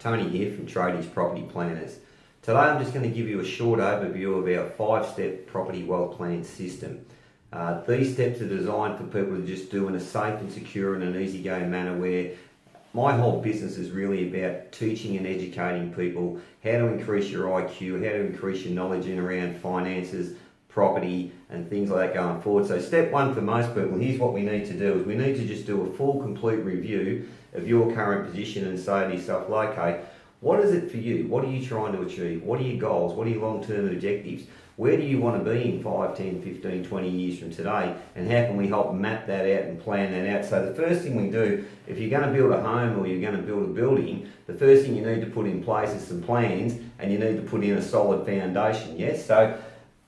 Tony here from Tradies Property Planners. Today I'm just going to give you a short overview of our 5-step property wealth plan system. These steps are designed for people to just do in a safe and secure and an easygoing manner, where my whole business is really about teaching and educating people how to increase your IQ, how to increase your knowledge in around finances, property and things like that going forward. So step one for most people, here's what we need to do, is we need to just do a full complete review of your current position and say to yourself, okay, what is it for you? What are you trying to achieve? What are your goals? What are your long-term objectives? Where do you want to be in 5, 10, 15, 20 years from today? And how can we help map that out and plan that out? So the first thing we do, if you're going to build a home or you're going to build a building, the first thing you need to put in place is some plans, and you need to put in a solid foundation, yes? So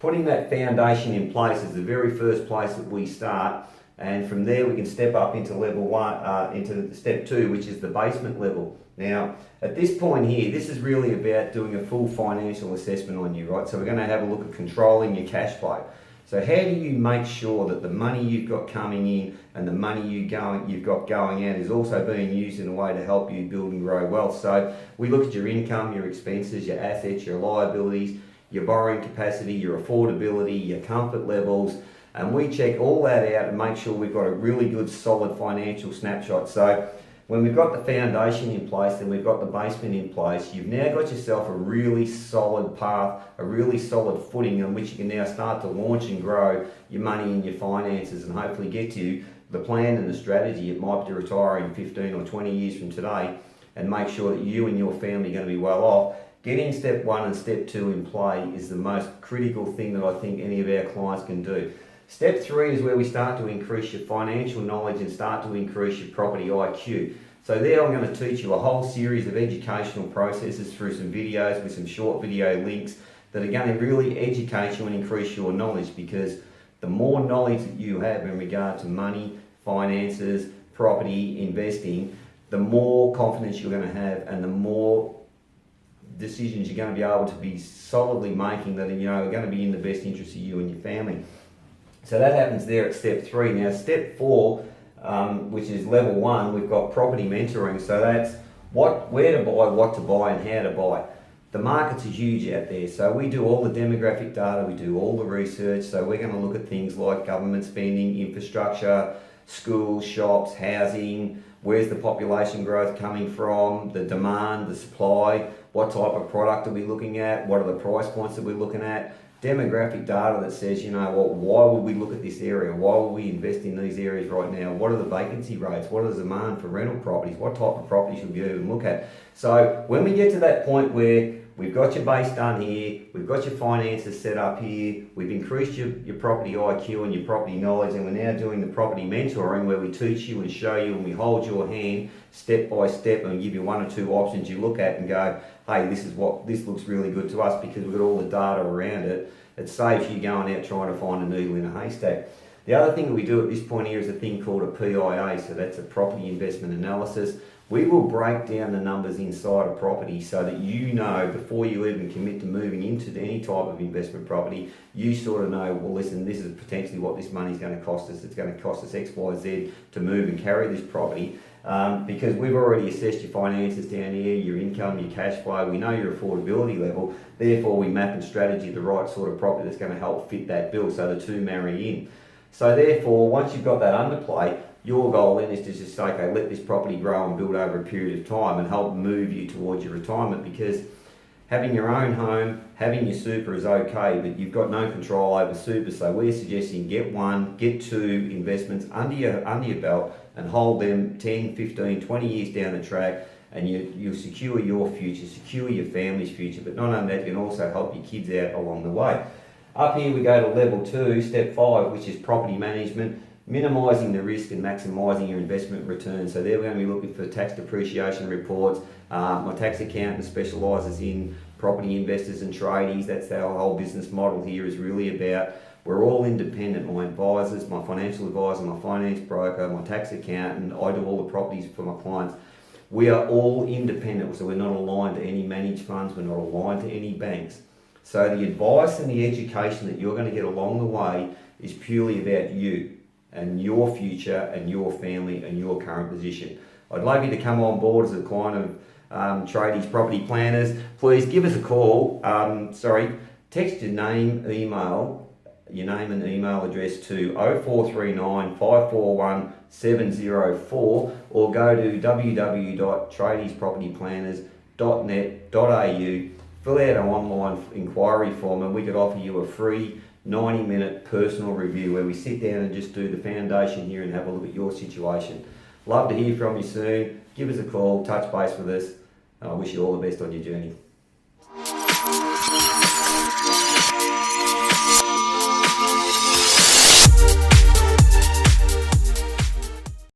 putting that foundation in place is the very first place that we start, and from there we can step up into level one, into step two, which is the basement level. Now, at this point here, this is really about doing a full financial assessment on you, right? So we're going to have a look at controlling your cash flow. So how do you make sure that the money you've got coming in and the money you've got going out is also being used in a way to help you build and grow wealth? So we look at your income, your expenses, your assets, your liabilities, your borrowing capacity, your affordability, your comfort levels, and we check all that out and make sure we've got a really good solid financial snapshot. So when we've got the foundation in place and we've got the basement in place, you've now got yourself a really solid path, a really solid footing on which you can now start to launch and grow your money and your finances, and hopefully get to the plan and the strategy. It might be to retire in 15 or 20 years from today and make sure that you and your family are going to be well off. Getting step one and step two in play is the most critical thing that I think any of our clients can do. Step three is where we start to increase your financial knowledge and start to increase your property IQ. So there I'm going to teach you a whole series of educational processes through some videos with some short video links that are going to really educate you and increase your knowledge, because the more knowledge that you have in regard to money, finances, property, investing, the more confidence you're going to have and the more decisions you're going to be able to be solidly making that are going to be in the best interest of you and your family. So that happens there at step three. Now step four, which is level one, we've got property mentoring. So that's where to buy, what to buy and how to buy. The markets are huge out there, so we do all the demographic data, we do all the research. So we're going to look at things like government spending, infrastructure, schools, shops, housing, where's the population growth coming from, the demand, the supply, what type of product are we looking at, what are the price points that we're looking at, demographic data that says, why would we look at this area, why would we invest in these areas right now, what are the vacancy rates, what is the demand for rental properties, what type of properties should we even look at. So when we get to that point where we've got your base done here, we've got your finances set up here, we've increased your property IQ and your property knowledge, and we're now doing the property mentoring where we teach you and show you and we hold your hand step by step and give you one or two options you look at and go, hey, this looks really good to us because we've got all the data around it. It saves you going out trying to find a needle in a haystack. The other thing that we do at this point here is a thing called a PIA, so that's a property investment analysis. We will break down the numbers inside a property so that you know before you even commit to moving into any type of investment property, you sort of know, well listen, this is potentially what this money is going to cost us. It's going to cost us X, Y, Z to move and carry this property. Because we've already assessed your finances down here, your income, your cash flow, we know your affordability level, therefore we map and strategy the right sort of property that's going to help fit that bill so the two marry in. So therefore, once you've got that underplay, your goal then is to just say, okay, let this property grow and build over a period of time and help move you towards your retirement, because having your own home, having your super is okay, but you've got no control over super. So we're suggesting get one, get two investments under your belt and hold them 10, 15, 20 years down the track, and you'll secure your future, secure your family's future, but not only that, you can also help your kids out along the way. Up here we go to level two, step five, which is property management, minimising the risk and maximising your investment return. So there we're going to be looking for tax depreciation reports. My tax accountant specialises in property investors and tradies. That's our whole business model here is really about. We're all independent. My advisors, my financial advisor, my finance broker, my tax accountant, I do all the properties for my clients. We are all independent, so we're not aligned to any managed funds, we're not aligned to any banks. So the advice and the education that you're going to get along the way is purely about you and your future and your family and your current position. I'd love you to come on board as a client Tradies Property Planners, please give us a call. Text your name and email address to 0439 541 704 or go to www.tradiespropertyplanners.net.au, fill out our online inquiry form, and we could offer you a free 90-minute personal review where we sit down and just do the foundation here and have a look at your situation. Love to hear from you soon. Give us a call, touch base with us. I wish you all the best on your journey.